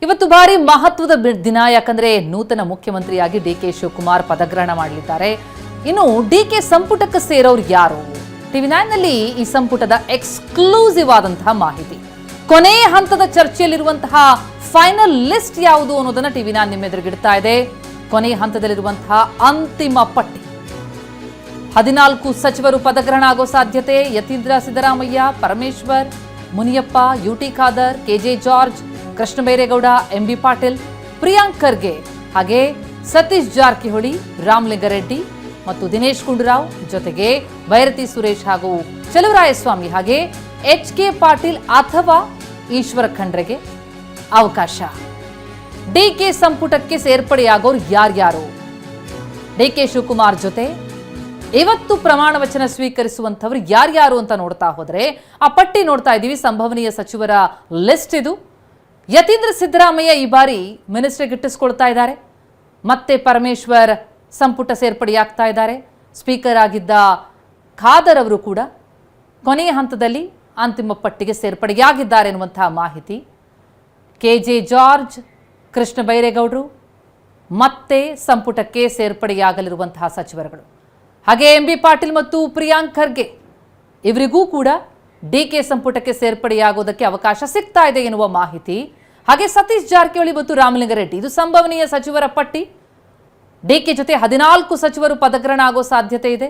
ಇವತ್ತು ಭಾರಿ ಮಹತ್ವದ ದಿನ. ಯಾಕಂದ್ರೆ ನೂತನ ಮುಖ್ಯಮಂತ್ರಿಯಾಗಿ ಡಿಕೆ ಶಿವಕುಮಾರ್ ಪದಗ್ರಹಣ ಮಾಡಲಿದ್ದಾರೆ. ಇನ್ನು ಡಿಕೆ ಸಂಪುಟಕ್ಕೆ ಸೇರೋರು ಯಾರು? ಟಿವಿ9 ನಲ್ಲಿ ಈ ಸಂಪುಟದ ಎಕ್ಸ್ಕ್ಲೂಸಿವ್ ಆದಂತಹ ಮಾಹಿತಿ, ಕೊನೆಯ ಹಂತದ ಚರ್ಚೆಯಲ್ಲಿರುವಂತಹ ಫೈನಲ್ ಲಿಸ್ಟ್ ಯಾವುದು ಅನ್ನೋದನ್ನ ಟಿವಿ9 ನಿಮ್ಮ ಎದುರುಗಿಡ್ತಾ ಇದೆ. ಕೊನೆಯ ಹಂತದಲ್ಲಿರುವಂತಹ ಅಂತಿಮ ಪಟ್ಟಿ. 14 ಸಚಿವರು ಪದಗ್ರಹಣ ಆಗೋ ಸಾಧ್ಯತೆ. Yathindra Siddaramaiah, Parameshwar, Muniyappa, UT Khader, KJ George, Krishna Byregowda, MB Patil, Priyank Kharge, ಹಾಗೆ ಸತೀಶ್ ಜಾರಕಿಹೊಳಿ, ರಾಮಲಿಂಗಾರೆಡ್ಡಿ ಮತ್ತು ದಿನೇಶ್ ಗುಂಡೂರಾವ್, ಜೊತೆಗೆ ಭೈರತಿ ಸುರೇಶ್ ಹಾಗೂ ಚಲುವರಾಯಸ್ವಾಮಿ, ಹಾಗೆ ಎಚ್.ಕೆ. ಪಾಟೀಲ್ ಅಥವಾ ಈಶ್ವರ ಖಂಡ್ರೆಗೆ ಅವಕಾಶ. ಡಿಕೆ ಸಂಪುಟಕ್ಕೆ ಸೇರ್ಪಡೆಯಾಗೋರು ಯಾರ್ಯಾರು? ಡಿಕೆ ಶಿವಕುಮಾರ್ ಜೊತೆ ಇವತ್ತು ಪ್ರಮಾಣ ವಚನ ಸ್ವೀಕರಿಸುವಂತವರು ಯಾರ್ಯಾರು ಅಂತ ನೋಡ್ತಾ ಹೋದ್ರೆ ಆ ಪಟ್ಟಿ ನೋಡ್ತಾ ಇದ್ದೀವಿ. ಸಂಭವನೀಯ ಸಚಿವರ ಲಿಸ್ಟ್ ಇದು. ಯತೀಂದ್ರ ಸಿದ್ದರಾಮಯ್ಯ ಈ ಬಾರಿ ಮಿನಿಸ್ಟರ್ ಗಿಟ್ಟಿಸ್ಕೊಳ್ತಾ ಇದ್ದಾರೆ. ಮತ್ತೆ ಪರಮೇಶ್ವರ್ ಸಂಪುಟ ಸೇರ್ಪಡೆಯಾಗ್ತಾ ಇದ್ದಾರೆ. ಸ್ಪೀಕರ್ ಆಗಿದ್ದ ಖಾದರ್ ಅವರು ಕೂಡ ಕೊನೆಯ ಹಂತದಲ್ಲಿ ಅಂತಿಮ ಪಟ್ಟಿಗೆ ಸೇರ್ಪಡೆಯಾಗಿದ್ದಾರೆ ಎನ್ನುವಂತಹ ಮಾಹಿತಿ. ಕೆಜೆ ಜಾರ್ಜ್, ಕೃಷ್ಣ ಬೈರೇಗೌಡರು ಮತ್ತೆ ಸಂಪುಟಕ್ಕೆ ಸೇರ್ಪಡೆಯಾಗಲಿರುವಂತಹ ಸಚಿವರುಗಳು. ಹಾಗೆ ಎಂಬಿ ಪಾಟೀಲ್ ಮತ್ತು ಪ್ರಿಯಾಂಕ್ ಖರ್ಗೆ ಇವರಿಗೂ ಕೂಡ ಡಿಕೆ ಸಂಪುಟಕ್ಕೆ ಸೇರ್ಪಡೆಯಾಗೋದಕ್ಕೆ ಅವಕಾಶ ಸಿಗ್ತಾ ಇದೆ ಎನ್ನುವ ಮಾಹಿತಿ. ಹಾಗೆ ಸತೀಶ್ ಜಾರಕಿಹೊಳಿ ಮತ್ತು ರಾಮಲಿಂಗಾರೆಡ್ಡಿ, ಇದು ಸಂಭವನೀಯ ಸಚಿವರ ಪಟ್ಟಿ. ಡಿಕೆ ಜೊತೆ 14 ಸಚಿವರು ಪದಗ್ರಹಣ ಆಗೋ ಸಾಧ್ಯತೆ ಇದೆ.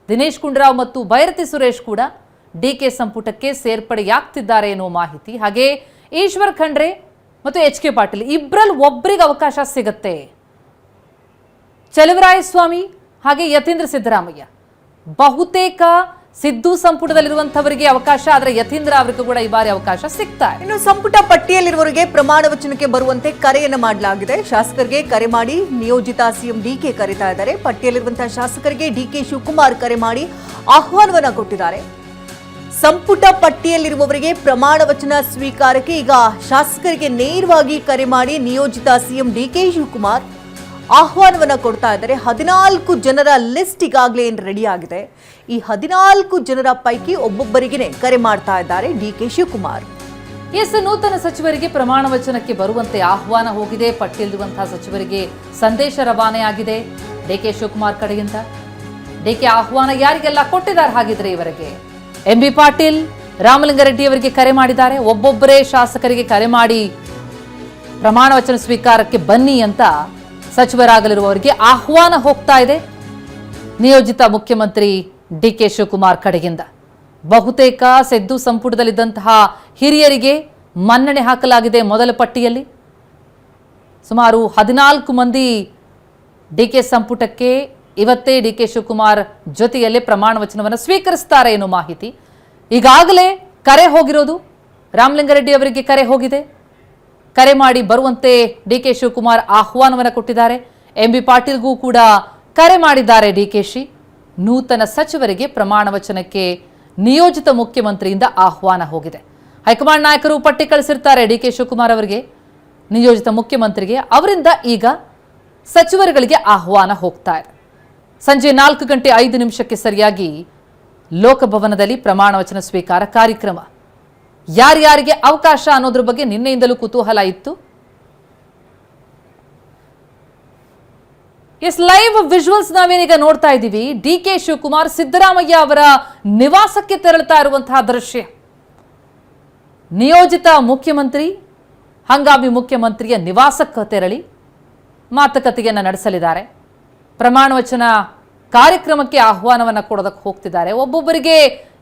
ದಿನೇಶ್ ಗುಂಡೂರಾವ್ ಮತ್ತು ಭೈರತಿ ಸುರೇಶ್ ಕೂಡ ಡಿಕೆ ಸಂಪುಟಕ್ಕೆ ಸೇರ್ಪಡೆಯಾಗ್ತಿದ್ದಾರೆ ಎನ್ನುವ ಮಾಹಿತಿ. ಹಾಗೆ ಈಶ್ವರ್ ಖಂಡ್ರೆ ಮತ್ತು ಎಚ್.ಕೆ. ಪಾಟೀಲ್ ಇಬ್ಬರಲ್ಲಿ ಒಬ್ಬರಿಗೆ ಅವಕಾಶ ಸಿಗುತ್ತೆ. ಚಲುವರಾಯಸ್ವಾಮಿ ಹಾಗೆ ಯತೀಂದ್ರ ಸಿದ್ದರಾಮಯ್ಯ, ಬಹುತೇಕ ಸಿದ್ದು ಸಂಪುಟದಲ್ಲಿರುವಂತವರಿಗೆ ಅವಕಾಶ, ಆದರೆ ಯತೀಂದ್ರ ಅವರಿಗೂ ಕೂಡ ಈ ಬಾರಿ ಅವಕಾಶ ಸಿಗ್ತಾ ಇದೆ. ಇನ್ನು ಸಂಪುಟ ಪಟ್ಟಿಯಲ್ಲಿರುವವರಿಗೆ ಪ್ರಮಾಣ ವಚನಕ್ಕೆ ಬರುವಂತೆ ಕರೆಯನ್ನು ಮಾಡಲಾಗಿದೆ. ಶಾಸಕರಿಗೆ ಕರೆ ಮಾಡಿ ನಿಯೋಜಿತ ಸಿಎಂ ಡಿಕೆ ಕರೀತಾ ಇದ್ದಾರೆ. ಪಟ್ಟಿಯಲ್ಲಿರುವಂತಹ ಶಾಸಕರಿಗೆ ಡಿಕೆ ಶಿವಕುಮಾರ್ ಕರೆ ಮಾಡಿ ಆಹ್ವಾನವನ್ನ ಕೊಟ್ಟಿದ್ದಾರೆ. ಸಂಪುಟ ಪಟ್ಟಿಯಲ್ಲಿರುವವರಿಗೆ ಪ್ರಮಾಣ ವಚನ ಸ್ವೀಕಾರಕ್ಕೆ ಈಗ ಶಾಸಕರಿಗೆ ನೇರವಾಗಿ ಕರೆ ಮಾಡಿ ನಿಯೋಜಿತ ಸಿಎಂ ಡಿಕೆ ಶಿವಕುಮಾರ್ ಆಹ್ವಾನವನ್ನ ಕೊಡ್ತಾ ಇದ್ದಾರೆ. 14 ಜನರ ಲಿಸ್ಟ್ ಈಗಾಗಲೇ ರೆಡಿ ಆಗಿದೆ. ಈ 14 ಜನರ ಪೈಕಿ ಒಬ್ಬೊಬ್ಬರಿಗೆ ಕರೆ ಮಾಡ್ತಾ ಇದ್ದಾರೆ ಡಿಕೆ ಶಿವಕುಮಾರ್. ನೂತನ ಸಚಿವರಿಗೆ ಪ್ರಮಾಣ ವಚನಕ್ಕೆ ಬರುವಂತೆ ಆಹ್ವಾನ ಹೋಗಿದೆ. ಪಟ್ಟಿಯಲ್ಲಿರುವಂತಹ ಸಚಿವರಿಗೆ ಸಂದೇಶ ರವಾನೆ ಆಗಿದೆ ಡಿಕೆ ಶಿವಕುಮಾರ್ ಕಡೆಯಿಂದ. ಡಿಕೆ ಆಹ್ವಾನ ಯಾರಿಗೆಲ್ಲ ಕೊಟ್ಟಿದ್ದಾರೆ ಹಾಗಿದ್ರೆ ಇವರಿಗೆ? ಎಂಬಿ ಪಾಟೀಲ್, ರಾಮಲಿಂಗಾರೆಡ್ಡಿ ಅವರಿಗೆ ಕರೆ ಮಾಡಿದ್ದಾರೆ. ಒಬ್ಬೊಬ್ಬರೇ ಶಾಸಕರಿಗೆ ಕರೆ ಮಾಡಿ ಪ್ರಮಾಣ ವಚನ ಸ್ವೀಕಾರಕ್ಕೆ ಬನ್ನಿ ಅಂತ ಸಚಿವರಾಗಲಿರುವವರಿಗೆ ಆಹ್ವಾನ ಹೋಗ್ತಾ ಇದೆ ನಿಯೋಜಿತ ಮುಖ್ಯಮಂತ್ರಿ ಡಿಕೆ ಶಿವಕುಮಾರ್ ಕಡೆಯಿಂದ. ಬಹುತೇಕ ಸಿದ್ದು ಸಂಪುಟದಲ್ಲಿದ್ದಂತಹ ಹಿರಿಯರಿಗೆ ಮನ್ನಣೆ ಹಾಕಲಾಗಿದೆ. ಮೊದಲ ಪಟ್ಟಿಯಲ್ಲಿ ಸುಮಾರು 14 ಮಂದಿ ಡಿಕೆ ಸಂಪುಟಕ್ಕೆ ಇವತ್ತೇ ಡಿಕೆ ಶಿವಕುಮಾರ್ ಜೊತೆಯಲ್ಲಿ ಪ್ರಮಾಣ ವಚನವನ್ನು ಸ್ವೀಕರಿಸ್ತಾರೆ ಎನ್ನುವ ಮಾಹಿತಿ. ಈಗಾಗಲೇ ಕರೆ ಹೋಗಿರೋದು, ರಾಮಲಿಂಗಾರೆಡ್ಡಿ ಅವರಿಗೆ ಕರೆ ಹೋಗಿದೆ. ಕರೆ ಮಾಡಿ ಬರುವಂತೆ ಡಿಕೆ ಶಿವಕುಮಾರ್ ಆಹ್ವಾನವನ್ನು ಕೊಟ್ಟಿದ್ದಾರೆ. ಎಂಬಿ ಪಾಟೀಲ್ಗೂ ಕೂಡ ಕರೆ ಮಾಡಿದ್ದಾರೆ ಡಿಕೆಶಿ. ನೂತನ ಸಚಿವರಿಗೆ ಪ್ರಮಾಣ ವಚನಕ್ಕೆ ನಿಯೋಜಿತ ಮುಖ್ಯಮಂತ್ರಿಯಿಂದ ಆಹ್ವಾನ ಹೋಗಿದೆ. ಹೈಕಮಾಂಡ್ ನಾಯಕರು ಪಟ್ಟಿ ಕಳಿಸಿರ್ತಾರೆ ಡಿಕೆ ಶಿವಕುಮಾರ್ ಅವರಿಗೆ, ನಿಯೋಜಿತ ಮುಖ್ಯಮಂತ್ರಿಗೆ. ಅವರಿಂದ ಈಗ ಸಚಿವರುಗಳಿಗೆ ಆಹ್ವಾನ ಹೋಗ್ತಾ ಇದೆ. ಸಂಜೆ 4:05 ಸರಿಯಾಗಿ ಲೋಕಭವನದಲ್ಲಿ ಪ್ರಮಾಣ ವಚನ ಸ್ವೀಕಾರ ಕಾರ್ಯಕ್ರಮ. ಯಾರ್ಯಾರಿಗೆ ಅವಕಾಶ ಅನ್ನೋದ್ರ ಬಗ್ಗೆ ನಿನ್ನೆಯಿಂದಲೂ ಕುತೂಹಲ ಇತ್ತು. ಲೈವ್ ವಿಜುವಲ್ಸ್ ನಾವೇನೀಗ ನೋಡ್ತಾ ಇದ್ದೀವಿ. ಡಿಕೆ ಶಿವಕುಮಾರ್ ಸಿದ್ದರಾಮಯ್ಯ ಅವರ ನಿವಾಸಕ್ಕೆ ತೆರಳುತ್ತಾ ಇರುವಂತಹ ದೃಶ್ಯ. ನಿಯೋಜಿತ ಮುಖ್ಯಮಂತ್ರಿ ಹಂಗಾಮಿ ಮುಖ್ಯಮಂತ್ರಿಯ ನಿವಾಸಕ್ಕೆ ತೆರಳಿ ಮಾತುಕತೆಯನ್ನು ನಡೆಸಲಿದ್ದಾರೆ. ಪ್ರಮಾಣ ವಚನ ಕಾರ್ಯಕ್ರಮಕ್ಕೆ ಆಹ್ವಾನವನ್ನು ಕೊಡೋದಕ್ಕೆ ಹೋಗ್ತಿದ್ದಾರೆ. ಒಬ್ಬೊಬ್ಬರಿಗೆ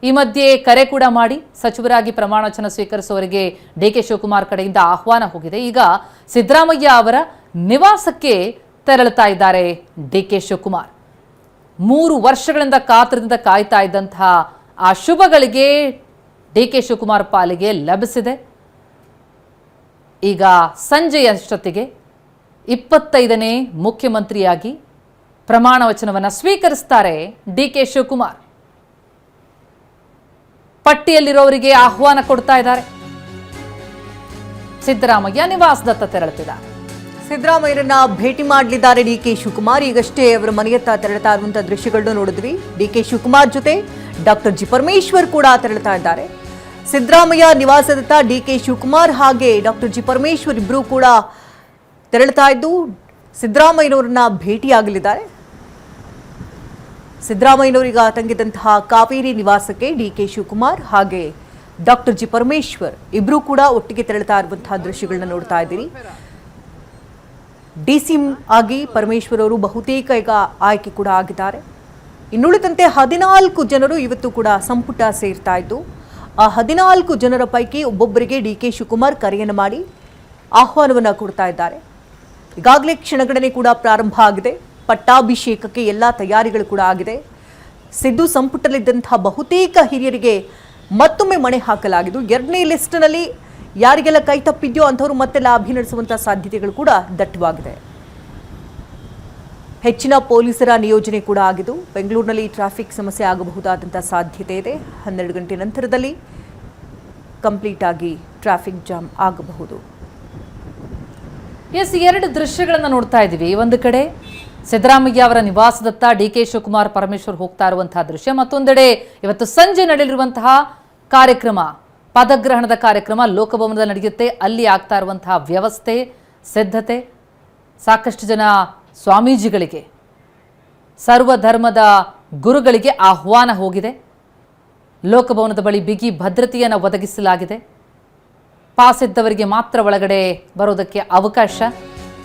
ಈ ಮಧ್ಯೆ ಕರೆ ಕೂಡ ಮಾಡಿ ಸಚಿವರಾಗಿ ಪ್ರಮಾಣ ವಚನ ಸ್ವೀಕರಿಸುವವರಿಗೆ ಡಿಕೆ ಶಿವಕುಮಾರ್ ಕಡೆಯಿಂದ ಆಹ್ವಾನ ಹೋಗಿದೆ. ಈಗ ಸಿದ್ದರಾಮಯ್ಯ ಅವರ ನಿವಾಸಕ್ಕೆ ತೆರಳುತ್ತಾ ಇದ್ದಾರೆ ಡಿಕೆ ಶಿವಕುಮಾರ್. 3 ವರ್ಷಗಳಿಂದ ಕಾತರದಿಂದ ಕಾಯ್ತಾ ಇದ್ದಂತಹ ಆ ಶುಭಗಳಿಗೆ ಡಿಕೆ ಶಿವಕುಮಾರ್ ಪಾಲಿಗೆ ಲಭಿಸಿದೆ. ಈಗ ಸಂಜೆಯಷ್ಟೊತ್ತಿಗೆ 25ನೇ ಮುಖ್ಯಮಂತ್ರಿಯಾಗಿ ಪ್ರಮಾಣ ವಚನವನ್ನು ಸ್ವೀಕರಿಸ್ತಾರೆ ಡಿಕೆ ಶಿವಕುಮಾರ್. ಪಟ್ಟಿಯಲ್ಲಿರೋರಿಗೆ ಆಹ್ವಾನ ಕೊಡ್ತಾ ಇದ್ದಾರೆ. ಸಿದ್ದರಾಮಯ್ಯ ನಿವಾಸದತ್ತ ತೆರಳುತ್ತಿದ್ದಾರೆ. ಸಿದ್ದರಾಮಯ್ಯರನ್ನ ಭೇಟಿ ಮಾಡಲಿದ್ದಾರೆ ಡಿಕೆ ಶಿವಕುಮಾರ್. ಈಗಷ್ಟೇ ಅವರ ಮನೆಯತ್ತ ತೆರಳುತ್ತಾ ಇರುವಂತಹ ದೃಶ್ಯಗಳನ್ನು ನೋಡಿದ್ವಿ. ಡಿಕೆ ಶಿವಕುಮಾರ್ ಜೊತೆ ಡಾಕ್ಟರ್ ಜಿ ಪರಮೇಶ್ವರ್ ಕೂಡ ತೆರಳುತ್ತಾ ಇದ್ದಾರೆ. ಸಿದ್ದರಾಮಯ್ಯ ನಿವಾಸದತ್ತ ಡಿಕೆ ಶಿವಕುಮಾರ್ ಹಾಗೆ ಡಾಕ್ಟರ್ ಜಿ ಪರಮೇಶ್ವರ್ ಇಬ್ಬರೂ ಕೂಡ ತೆರಳುತ್ತಾ ಇದ್ದು ಸಿದ್ದರಾಮಯ್ಯನವರನ್ನ ಭೇಟಿಯಾಗಲಿದ್ದಾರೆ. ಸಿದ್ದರಾಮಯ್ಯನವರಿಗೆ ತಂಗಿದಂತಹ ಕಾವೇರಿ ನಿವಾಸಕ್ಕೆ ಡಿಕೆ ಶಿವಕುಮಾರ್ ಹಾಗೆ ಡಾಕ್ಟರ್ ಜಿ ಪರಮೇಶ್ವರ್ ಇಬ್ಬರೂ ಕೂಡ ಒಟ್ಟಿಗೆ ತೆರಳುತ್ತಾ ಇರುವಂತಹ ದೃಶ್ಯಗಳನ್ನ ನೋಡ್ತಾ ಇದ್ದೀರಿ. ಡಿಸಿಎಂ ಆಗಿ ಪರಮೇಶ್ವರ್ ಅವರು ಬಹುತೇಕ ಈಗ ಆಯ್ಕೆ ಕೂಡ ಆಗಿದ್ದಾರೆ. ಇನ್ನುಳಿದಂತೆ 14 ಜನರು ಇವತ್ತು ಕೂಡ ಸಂಪುಟ ಸೇರ್ತಾ ಇದ್ದು ಆ 14 ಜನರ ಪೈಕಿ ಒಬ್ಬೊಬ್ಬರಿಗೆ ಡಿಕೆ ಶಿವಕುಮಾರ್ ಕರೆಯನ್ನು ಮಾಡಿ ಆಹ್ವಾನವನ್ನು ಕೊಡ್ತಾ ಇದ್ದಾರೆ. ಈಗಾಗಲೇ ಕ್ಷಣಗಣನೆ ಕೂಡ ಪ್ರಾರಂಭ ಆಗಿದೆ. ಪಟ್ಟಾಭಿಷೇಕಕ್ಕೆ ಎಲ್ಲ ತಯಾರಿಗಳು ಕೂಡ ಆಗಿದೆ. ಸಿದ್ದು ಸಂಪುಟದಲ್ಲಿದ್ದಂತಹ ಬಹುತೇಕ ಹಿರಿಯರಿಗೆ ಮತ್ತೊಮ್ಮೆ ಮಣೆ ಹಾಕಲಾಗಿದ್ದು 2ನೇ ಲಿಸ್ಟ್ನಲ್ಲಿ ಯಾರಿಗೆಲ್ಲ ಕೈ ತಪ್ಪಿದ್ಯೋ ಅಂಥವ್ರು ಮತ್ತೆ ಲಾಭಿ ನಡೆಸುವಂತಹ ಸಾಧ್ಯತೆಗಳು ಕೂಡ ದಟ್ಟವಾಗಿದೆ. ಹೆಚ್ಚಿನ ಪೊಲೀಸರ ನಿಯೋಜನೆ ಕೂಡ ಆಗಿದ್ದು ಬೆಂಗಳೂರಿನಲ್ಲಿ ಟ್ರಾಫಿಕ್ ಸಮಸ್ಯೆ ಆಗಬಹುದಾದಂತಹ ಸಾಧ್ಯತೆ ಇದೆ. 12 ಗಂಟೆ ನಂತರದಲ್ಲಿ ಕಂಪ್ಲೀಟ್ ಆಗಿ ಟ್ರಾಫಿಕ್ ಜಾಮ್ ಆಗಬಹುದು. ಎಸ್, 2 ದೃಶ್ಯಗಳನ್ನು ನೋಡ್ತಾ ಇದ್ದೀವಿ. ಒಂದು ಕಡೆ ಸಿದ್ದರಾಮಯ್ಯ ಅವರ ನಿವಾಸದತ್ತ ಡಿಕೆ ಶಿವಕುಮಾರ್ ಪರಮೇಶ್ವರ್ ಹೋಗ್ತಾ ಇರುವಂತಹ ದೃಶ್ಯ, ಮತ್ತೊಂದೆಡೆ ಇವತ್ತು ಸಂಜೆ ನಡೆಯಲಿರುವಂತಹ ಕಾರ್ಯಕ್ರಮ, ಪದಗ್ರಹಣದ ಕಾರ್ಯಕ್ರಮ ಲೋಕಭವನದಲ್ಲಿ ನಡೆಯುತ್ತೆ. ಅಲ್ಲಿ ಆಗ್ತಾ ಇರುವಂತಹ ವ್ಯವಸ್ಥೆ, ಸಿದ್ಧತೆ, ಸಾಕಷ್ಟು ಜನ ಸ್ವಾಮೀಜಿಗಳಿಗೆ, ಸರ್ವಧರ್ಮದ ಗುರುಗಳಿಗೆ ಆಹ್ವಾನ ಹೋಗಿದೆ. ಲೋಕಭವನದ ಬಳಿ ಬಿಗಿ ಭದ್ರತೆಯನ್ನು ಒದಗಿಸಲಾಗಿದೆ. ಪಾಸ್ ಇದ್ದವರಿಗೆ ಮಾತ್ರ ಒಳಗಡೆ ಬರೋದಕ್ಕೆ ಅವಕಾಶ.